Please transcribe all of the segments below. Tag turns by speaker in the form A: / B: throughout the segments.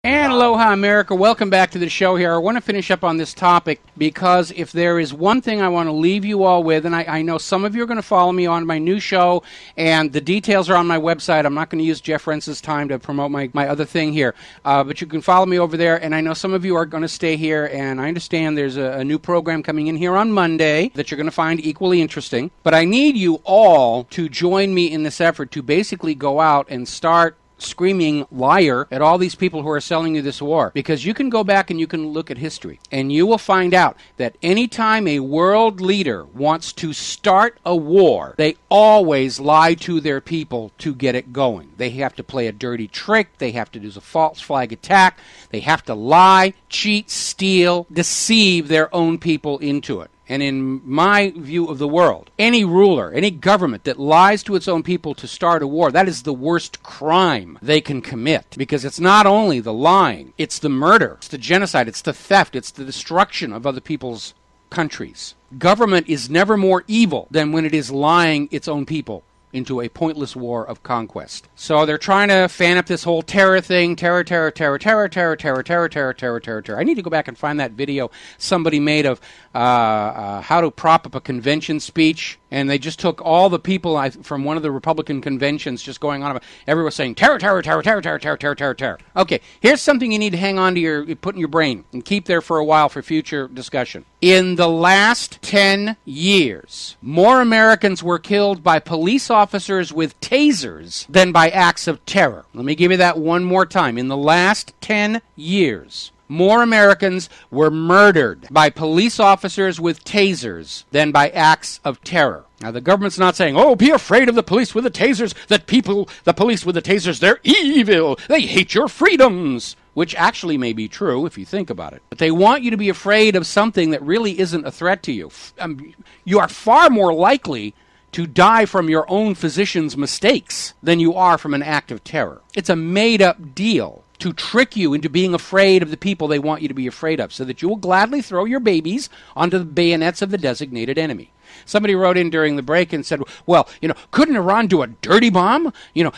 A: And aloha, America. Welcome back to the show here. I want to finish up on this topic because if there is one thing I want to leave you all with, and I know some of you are going to follow me on my new show, and the details are on my website. I'm not going to use Jeff Rentz's time to promote my other thing here, but you can follow me over there, and I know some of you are going to stay here, and I understand there's a new program coming in here on Monday that you're going to find equally interesting, but I need you all to join me in this effort to basically go out and start screaming liar at all these people who are selling you this war, because you can go back and you can look at history and you will find out that anytime a world leader wants to start a war, they always lie to their people to get it going. They have to play a dirty trick, they have to do a false flag attack, they have to lie, cheat, steal, deceive their own people into it. And in my view of the world, any ruler, any government that lies to its own people to start a war, that is the worst crime they can commit. Because it's not only the lying, it's the murder, it's the genocide, it's the theft, it's the destruction of other people's countries. Government is never more evil than when it is lying its own people into a pointless war of conquest. So they're trying to fan up this whole terror thing, terror. I need to go back and find that video somebody made of how to prop up a convention speech, and they just took all the people from one of the Republican conventions just going on about, everyone was saying terror. Okay, here's something you need to hang on to put in your brain and keep there for a while for future discussion. In the last 10 years, more Americans were killed by police officers with tasers than by acts of terror. Let me give you that one more time. In the last 10 years, more Americans were murdered by police officers with tasers than by acts of terror. Now, the government's not saying, oh, be afraid of the police with the tasers, the police with the tasers, they're evil, they hate your freedoms, which actually may be true if you think about it. But they want you to be afraid of something that really isn't a threat to you. You are far more likely to die from your own physician's mistakes than you are from an act of terror. It's a made-up deal to trick you into being afraid of the people they want you to be afraid of, so that you will gladly throw your babies onto the bayonets of the designated enemy. Somebody wrote in during the break and said, well, couldn't Iran do a dirty bomb?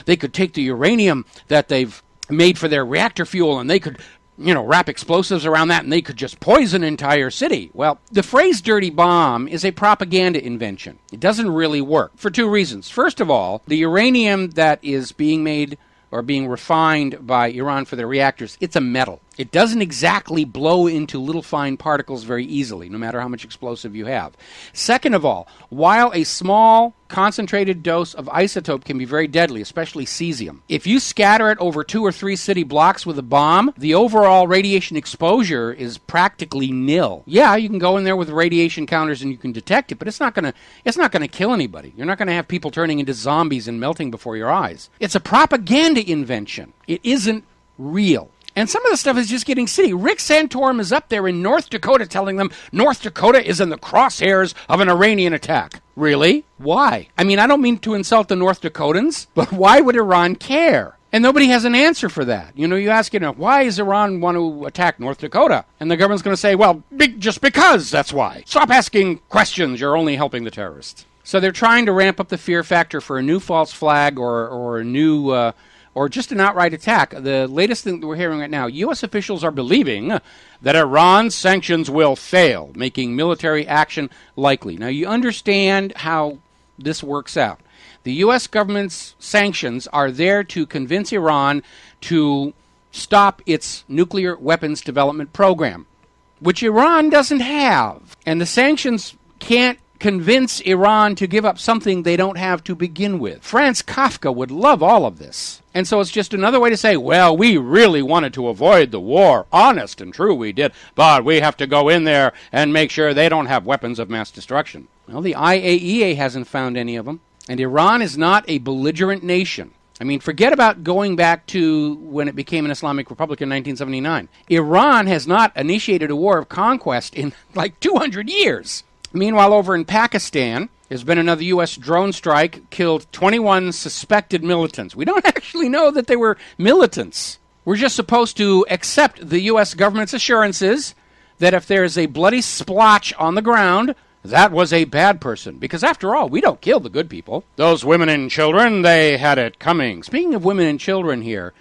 A: They could take the uranium that they've made for their reactor fuel and they could, wrap explosives around that and they could just poison an entire city. Well, the phrase dirty bomb is a propaganda invention. It doesn't really work for two reasons. First of all, the uranium that is being made or being refined by Iran for their reactors, it's a metal. It doesn't exactly blow into little fine particles very easily, no matter how much explosive you have. Second of all, while a small concentrated dose of isotope can be very deadly, especially cesium, if you scatter it over 2 or 3 city blocks with a bomb, the overall radiation exposure is practically nil. Yeah, you can go in there with radiation counters and you can detect it, but it's not going to kill anybody. You're not going to have people turning into zombies and melting before your eyes. It's a propaganda invention. It isn't real. And some of the stuff is just getting silly. Rick Santorum is up there in North Dakota telling them North Dakota is in the crosshairs of an Iranian attack. Really? Why? I mean, I don't mean to insult the North Dakotans, but why would Iran care? And nobody has an answer for that. You ask, why does Iran want to attack North Dakota? And the government's going to say, well, just because, that's why. Stop asking questions. You're only helping the terrorists. So they're trying to ramp up the fear factor for a new false flag or a new or just an outright attack. The latest thing that we're hearing right now, U.S. officials are believing that Iran's sanctions will fail, making military action likely. Now, you understand how this works out. The U.S. government's sanctions are there to convince Iran to stop its nuclear weapons development program, which Iran doesn't have. And the sanctions can't convince Iran to give up something they don't have to begin with. Franz Kafka would love all of this. And so it's just another way to say, well, we really wanted to avoid the war. Honest and true, we did. But we have to go in there and make sure they don't have weapons of mass destruction. Well, the IAEA hasn't found any of them. And Iran is not a belligerent nation. I mean, forget about going back to when it became an Islamic Republic in 1979. Iran has not initiated a war of conquest in like 200 years. Meanwhile, over in Pakistan, there's been another U.S. drone strike, killed 21 suspected militants. We don't actually know that they were militants. We're just supposed to accept the U.S. government's assurances that if there is a bloody splotch on the ground, that was a bad person. Because after all, we don't kill the good people. Those women and children, they had it coming. Speaking of women and children here,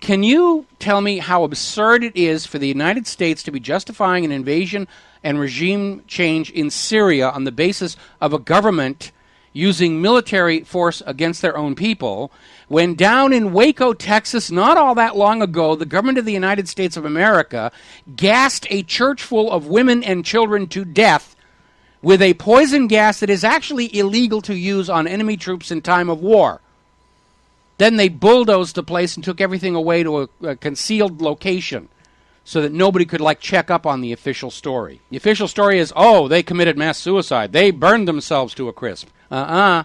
A: Can you tell me how absurd it is for the United States to be justifying an invasion and regime change in Syria on the basis of a government using military force against their own people, when down in Waco, Texas, not all that long ago, the government of the United States of America gassed a church full of women and children to death with a poison gas that is actually illegal to use on enemy troops in time of war. Then they bulldozed the place and took everything away to a concealed location so that nobody could, check up on the official story. The official story is, oh, they committed mass suicide. They burned themselves to a crisp. There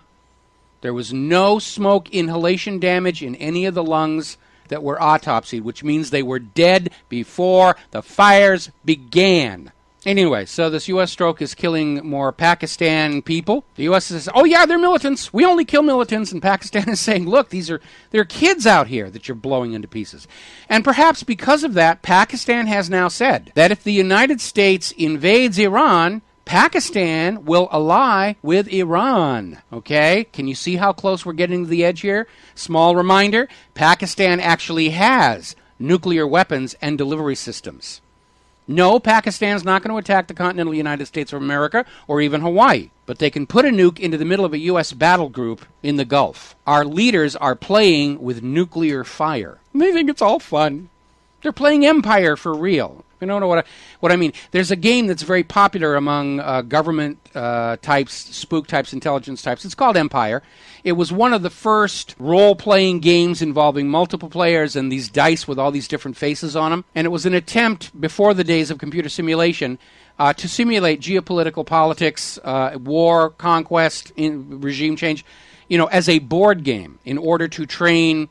A: was no smoke inhalation damage in any of the lungs that were autopsied, which means they were dead before the fires began. Anyway, so this U.S. stroke is killing more Pakistan people. The U.S. says, oh yeah, they're militants. We only kill militants. And Pakistan is saying, look, they're kids out here that you're blowing into pieces. And perhaps because of that, Pakistan has now said that if the United States invades Iran, Pakistan will ally with Iran. Okay? Can you see how close we're getting to the edge here? Small reminder, Pakistan actually has nuclear weapons and delivery systems. No, Pakistan's not going to attack the continental United States of America or even Hawaii, but they can put a nuke into the middle of a U.S. battle group in the Gulf. Our leaders are playing with nuclear fire. They think it's all fun. They're playing Empire for real. You don't know what I mean. There's a game that's very popular among government types, spook types, intelligence types. It's called Empire. It was one of the first role-playing games involving multiple players and these dice with all these different faces on them. And it was an attempt, before the days of computer simulation, to simulate geopolitical politics, war, conquest, regime change, as a board game in order to train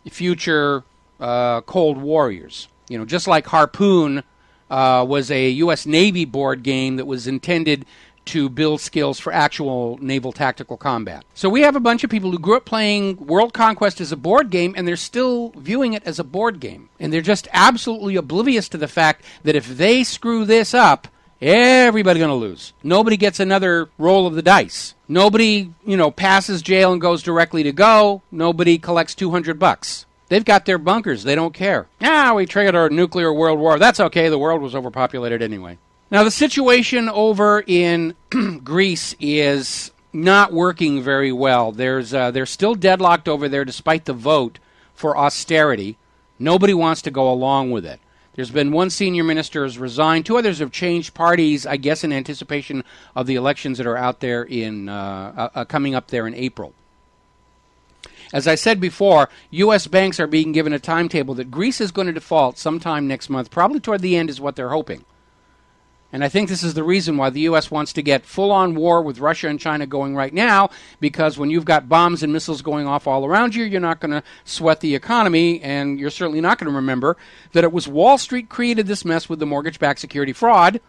A: future Cold Warriors. Just like Harpoon was a U.S. Navy board game that was intended to build skills for actual naval tactical combat. So we have a bunch of people who grew up playing World Conquest as a board game, and they're still viewing it as a board game. And they're just absolutely oblivious to the fact that if they screw this up, everybody's going to lose. Nobody gets another roll of the dice. Nobody, passes jail and goes directly to go. Nobody collects $200. They've got their bunkers. They don't care. We triggered our nuclear world war. That's okay. The world was overpopulated anyway. Now, the situation over in Greece is not working very well. They're still deadlocked over there despite the vote for austerity. Nobody wants to go along with it. There's been one senior minister has resigned. Two others have changed parties, I guess, in anticipation of the elections that are out there coming up there in April. As I said before, U.S. banks are being given a timetable that Greece is going to default sometime next month. Probably toward the end is what they're hoping. And I think this is the reason why the U.S. wants to get full-on war with Russia and China going right now, because when you've got bombs and missiles going off all around you, you're not going to sweat the economy, and you're certainly not going to remember that it was Wall Street created this mess with the mortgage-backed security fraud,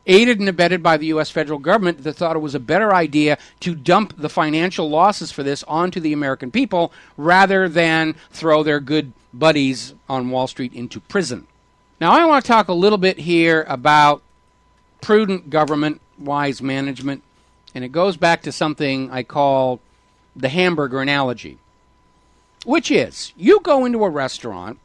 A: aided and abetted by the U.S. federal government, that thought it was a better idea to dump the financial losses for this onto the American people rather than throw their good buddies on Wall Street into prison. Now, I want to talk a little bit here about prudent government, wise management, and it goes back to something I call the hamburger analogy, which is you go into a restaurant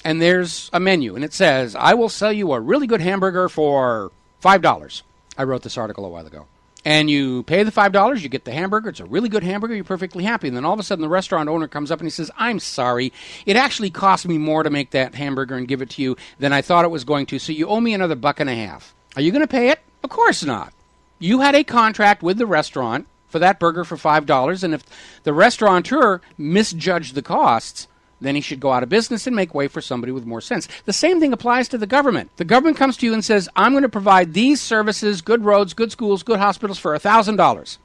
A: and there's a menu and it says, I will sell you a really good hamburger for $5. I wrote this article a while ago. And you pay the $5, you get the hamburger, it's a really good hamburger, you're perfectly happy. And then all of a sudden the restaurant owner comes up and he says, I'm sorry, it actually cost me more to make that hamburger and give it to you than I thought it was going to, so you owe me another $1.50. Are you going to pay it? Of course not. You had a contract with the restaurant for that burger for $5, and if the restaurateur misjudged the costs, then he should go out of business and make way for somebody with more sense. The same thing applies to the government. The government comes to you and says, I'm going to provide these services, good roads, good schools, good hospitals for $1,000.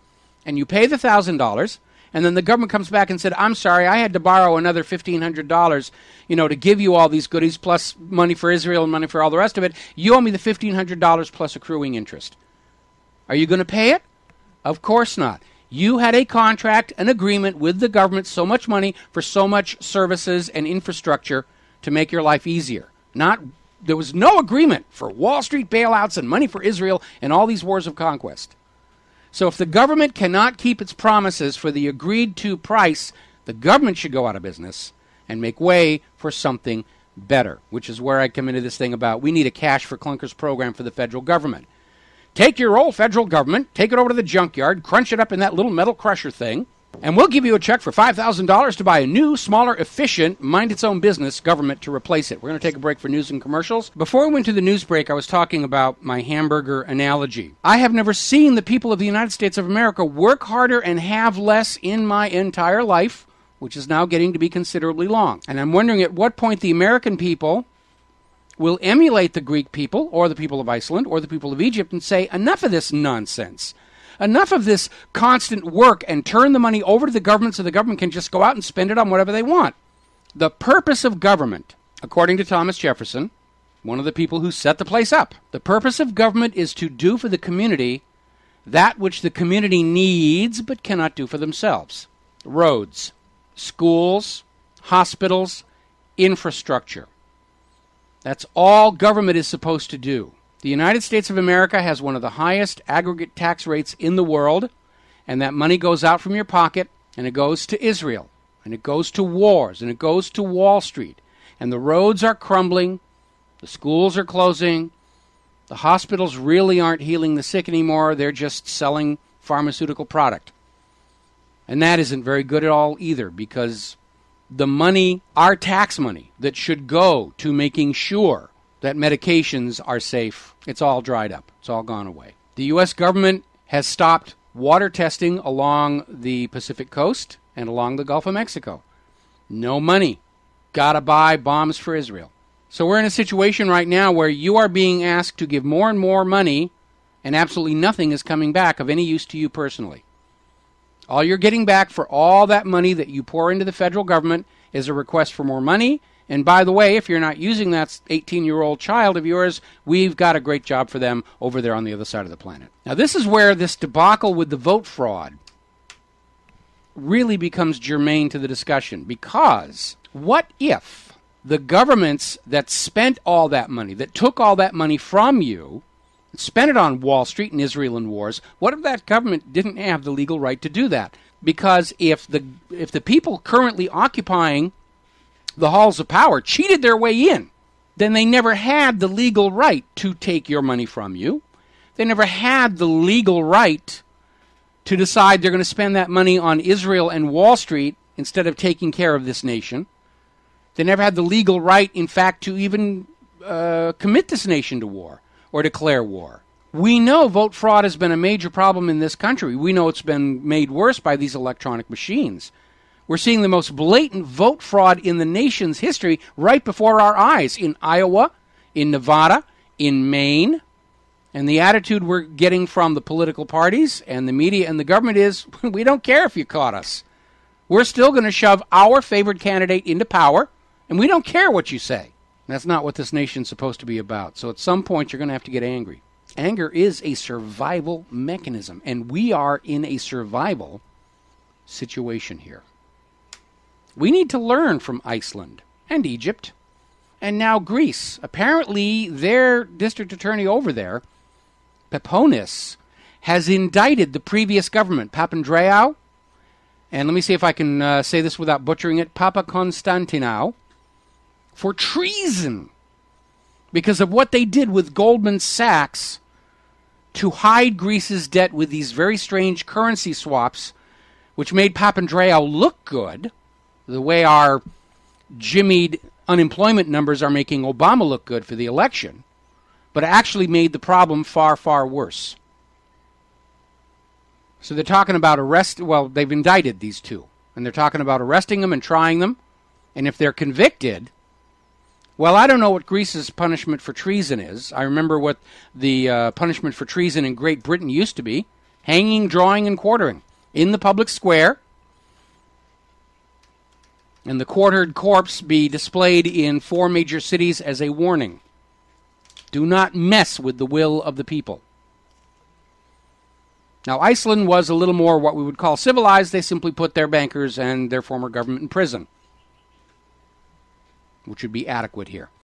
A: And you pay the $1,000, and then the government comes back and said, I'm sorry, I had to borrow another $1,500, to give you all these goodies, plus money for Israel and money for all the rest of it. You owe me the $1,500 plus accruing interest. Are you going to pay it? Of course not. You had a contract, an agreement with the government, so much money for so much services and infrastructure to make your life easier. There was no agreement for Wall Street bailouts and money for Israel and all these wars of conquest. So if the government cannot keep its promises for the agreed-to price, the government should go out of business, and make way for something better, which is where I come into this thing about we need a cash for clunkers program for the federal government. Take your old federal government, take it over to the junkyard, crunch it up in that little metal crusher thing, and we'll give you a check for $5,000 to buy a new, smaller, efficient, mind-its-own-business government to replace it. We're going to take a break for news and commercials. Before we went to the news break, I was talking about my hamburger analogy. I have never seen the people of the United States of America work harder and have less in my entire life, which is now getting to be considerably long. And I'm wondering at what point the American people will emulate the Greek people, or the people of Iceland, or the people of Egypt, and say, enough of this nonsense. Enough of this constant work, and turn the money over to the government so the government can just go out and spend it on whatever they want. The purpose of government, according to Thomas Jefferson, one of the people who set the place up, the purpose of government is to do for the community that which the community needs but cannot do for themselves. Roads, schools, hospitals, infrastructure. That's all government is supposed to do. The United States of America has one of the highest aggregate tax rates in the world, and that money goes out from your pocket, and it goes to Israel, and it goes to wars, and it goes to Wall Street. And the roads are crumbling, the schools are closing, the hospitals really aren't healing the sick anymore, they're just selling pharmaceutical product. And that isn't very good at all either, because the money, our tax money, that should go to making sure that medications are safe, it's all dried up. It's all gone away. The U.S. government has stopped water testing along the Pacific coast and along the Gulf of Mexico. No money. Gotta buy bombs for Israel. So we're in a situation right now where you are being asked to give more and more money, and absolutely nothing is coming back of any use to you personally. All you're getting back for all that money that you pour into the federal government is a request for more money. And by the way, if you're not using that 18-year-old child of yours, we've got a great job for them over there on the other side of the planet. Now, this is where this debacle with the vote fraud really becomes germane to the discussion. Because what if the governments that spent all that money, that took all that money from you, spent it on Wall Street and Israel and wars, what if that government didn't have the legal right to do that? Because if the people currently occupying the halls of power cheated their way in, then they never had the legal right to take your money from you. They never had the legal right to decide they're going to spend that money on Israel and Wall Street instead of taking care of this nation. They never had the legal right, in fact, to even commit this nation to war or declare war. We know vote fraud has been a major problem in this country. We know it's been made worse by these electronic machines. We're seeing the most blatant vote fraud in the nation's history right before our eyes in Iowa, in Nevada, in Maine. And the attitude we're getting from the political parties and the media and the government is, we don't care if you caught us. We're still going to shove our favored candidate into power, and we don't care what you say. That's not what this nation's supposed to be about. So at some point, you're going to have to get angry. Anger is a survival mechanism, and we are in a survival situation here. We need to learn from Iceland and Egypt and now Greece. Apparently, their district attorney over there, Peponis, has indicted the previous government, Papandreou, and let me see if I can say this without butchering it, Papakonstantinou, for treason because of what they did with Goldman Sachs to hide Greece's debt with these very strange currency swaps, which made Papandreou look good, the way our jimmied unemployment numbers are making Obama look good for the election, but actually made the problem far, far worse. So they're talking about they've indicted these two, and they're talking about arresting them and trying them, and if they're convicted, well, I don't know what Greece's punishment for treason is. I remember what the punishment for treason in Great Britain used to be: hanging, drawing, and quartering in the public square, and the quartered corpse be displayed in 4 major cities as a warning. Do not mess with the will of the people. Now, Iceland was a little more what we would call civilized. They simply put their bankers and their former government in prison, which would be adequate here.